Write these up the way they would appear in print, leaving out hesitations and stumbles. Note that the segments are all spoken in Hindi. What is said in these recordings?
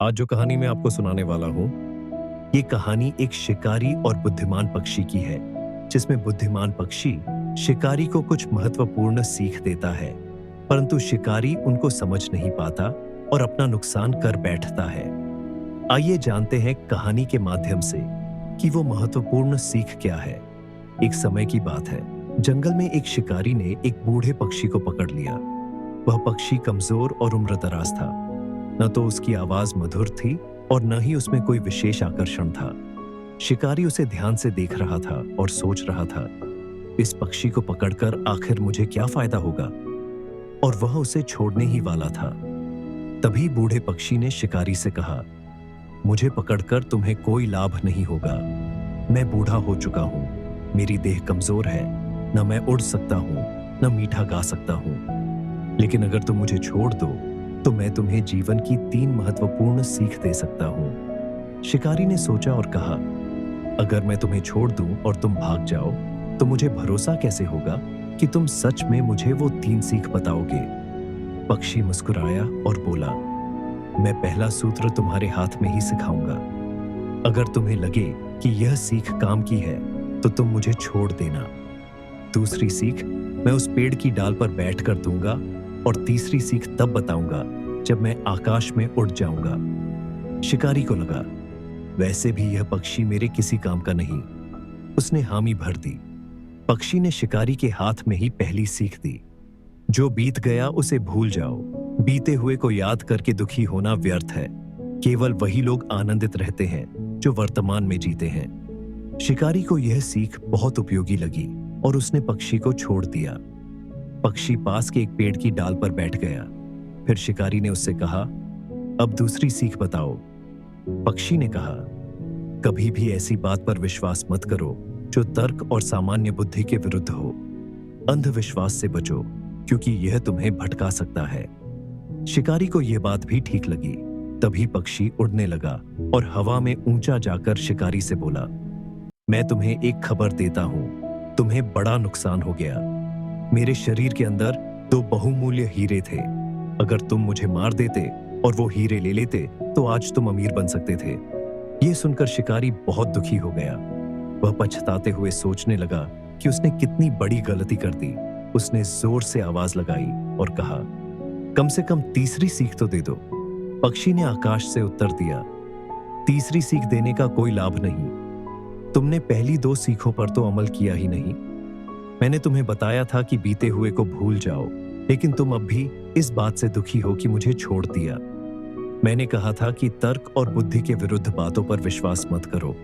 आज जो कहानी मैं आपको सुनाने वाला हूँ, ये कहानी एक शिकारी और बुद्धिमान पक्षी की है, जिसमें बुद्धिमान पक्षी शिकारी को कुछ महत्वपूर्ण सीख देता है, परंतु शिकारी उनको समझ नहीं पाता और अपना नुकसान कर बैठता है। आइए जानते हैं कहानी के माध्यम से कि वो महत्वपूर्ण सीख क्या है। एक समय की बात है, जंगल में एक शिकारी ने एक बूढ़े पक्षी को पकड़ लिया। वह पक्षी कमजोर और उम्रदराज था। न तो उसकी आवाज मधुर थी और न ही उसमें कोई विशेष आकर्षण था। शिकारी उसे ध्यान से देख रहा था और सोच रहा था, इस पक्षी को पकड़कर आखिर मुझे क्या फायदा होगा, और वह उसे छोड़ने ही वाला था। तभी बूढ़े पक्षी ने शिकारी से कहा, मुझे पकड़कर तुम्हें कोई लाभ नहीं होगा। मैं बूढ़ा हो चुका हूं, मेरी देह कमजोर है, न मैं उड़ सकता हूं, न मीठा गा सकता हूं। लेकिन अगर तुम मुझे छोड़ दो तो मैं तुम्हें जीवन की 3 महत्वपूर्ण सीख दे सकता हूं। शिकारी ने सोचा और कहा, अगर मैं तुम्हें छोड़ दूं और तुम भाग जाओ तो मुझे भरोसा कैसे होगा कि तुम सच में मुझे वो 3 सीख बताओगे। पक्षी मुस्कुराया और बोला, मैं पहला सूत्र तुम्हारे हाथ में ही सिखाऊंगा। अगर तुम्हें लगे कि यह सीख काम की है तो तुम मुझे छोड़ देना। दूसरी सीख मैं उस पेड़ की डाल पर बैठ कर दूंगा, और तीसरी सीख तब बताऊंगा जब मैं आकाश में उड़ जाऊंगा। शिकारी को लगा, वैसे भी यह पक्षी मेरे किसी काम का नहीं। उसने हामी भर दी। पक्षी ने शिकारी के हाथ में ही पहली सीख दी, जो बीत गया उसे भूल जाओ। बीते हुए को याद करके दुखी होना व्यर्थ है। केवल वही लोग आनंदित रहते हैं जो वर्तमान में जीते हैं। शिकारी को यह सीख बहुत उपयोगी लगी और उसने पक्षी को छोड़ दिया। पक्षी पास के एक पेड़ की डाल पर बैठ गया। फिर शिकारी ने उससे कहा, अब दूसरी सीख बताओ। पक्षी ने कहा, कभी भी ऐसी बात पर विश्वास मत करो जो तर्क और सामान्य बुद्धि के विरुद्ध हो। अंधविश्वास से बचो, क्योंकि यह तुम्हें भटका सकता है। शिकारी को यह बात भी ठीक लगी। तभी पक्षी उड़ने लगा और हवा में ऊंचा जाकर शिकारी से बोला, मैं तुम्हें एक खबर देता हूं, तुम्हें बड़ा नुकसान हो गया। मेरे शरीर के अंदर 2 बहुमूल्य हीरे थे। अगर तुम मुझे मार देते और वो हीरे ले लेते तो आज तुम अमीर बन सकते थे। ये सुनकर शिकारी बहुत दुखी हो गया। वह पछताते हुए सोचने लगा कि उसने कितनी बड़ी गलती कर दी। उसने जोर से आवाज लगाई और कहा, कम से कम तीसरी सीख तो दे दो। पक्षी ने आकाश से उत्तर दिया, तीसरी सीख देने का कोई लाभ नहीं। तुमने पहली 2 सीखों पर तो अमल किया ही नहीं। मैंने तुम्हें बताया था कि बीते हुए को भूल जाओ, लेकिन तुम अब भी इस बात से दुखी हो कि मुझे छोड़ दिया। मैंने कहा था कि तर्क और बुद्धि के विरुद्ध बातों पर विश्वास मत करो,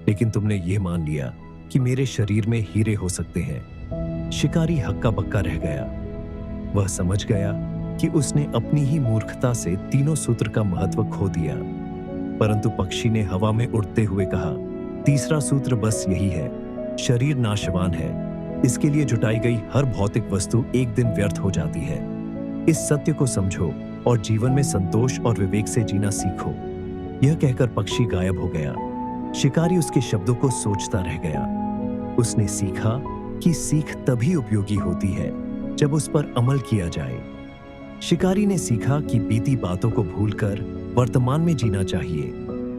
लेकिन तुमने यह मान लिया कि मेरे शरीर में हीरे हो सकते हैं। शिकारी हक्का बक्का रह गया। वह समझ गया कि उसने अपनी ही मूर्खता से तीनों सूत्र का महत्व खो दिया। परंतु पक्षी ने हवा में उड़ते हुए कहा, तीसरा सूत्र बस यही है, शरीर नाशवान है। इसके लिए जुटाई गई हर भौतिक वस्तु एक दिन व्यर्थ हो जाती है। इस सत्य को समझो और जीवन में संतोष और विवेक से जीना सीखो। यह कहकर पक्षी गायब हो गया। शिकारी उसके शब्दों को सोचता रह गया। उसने सीखा कि सीख तभी उपयोगी होती है जब उस पर अमल किया जाए। शिकारी ने सीखा कि बीती बातों को भूलकर वर्तमान में जीना चाहिए।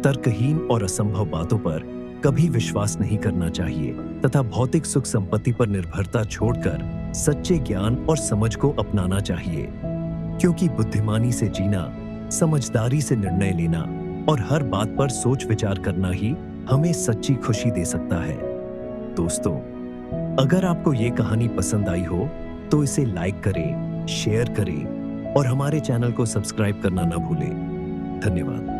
तर्कहीन और असंभव बातों पर कभी विश्वास नहीं करना चाहिए तथा भौतिक सुख संपत्ति पर निर्भरता छोड़कर सच्चे ज्ञान और समझ को अपनाना चाहिए, क्योंकि बुद्धिमानी से जीना, समझदारी से निर्णय लेना और हर बात पर सोच विचार करना ही हमें सच्ची खुशी दे सकता है। दोस्तों, अगर आपको ये कहानी पसंद आई हो तो इसे लाइक करें, शेयर करें और हमारे चैनल को सब्सक्राइब करना न भूलें। धन्यवाद।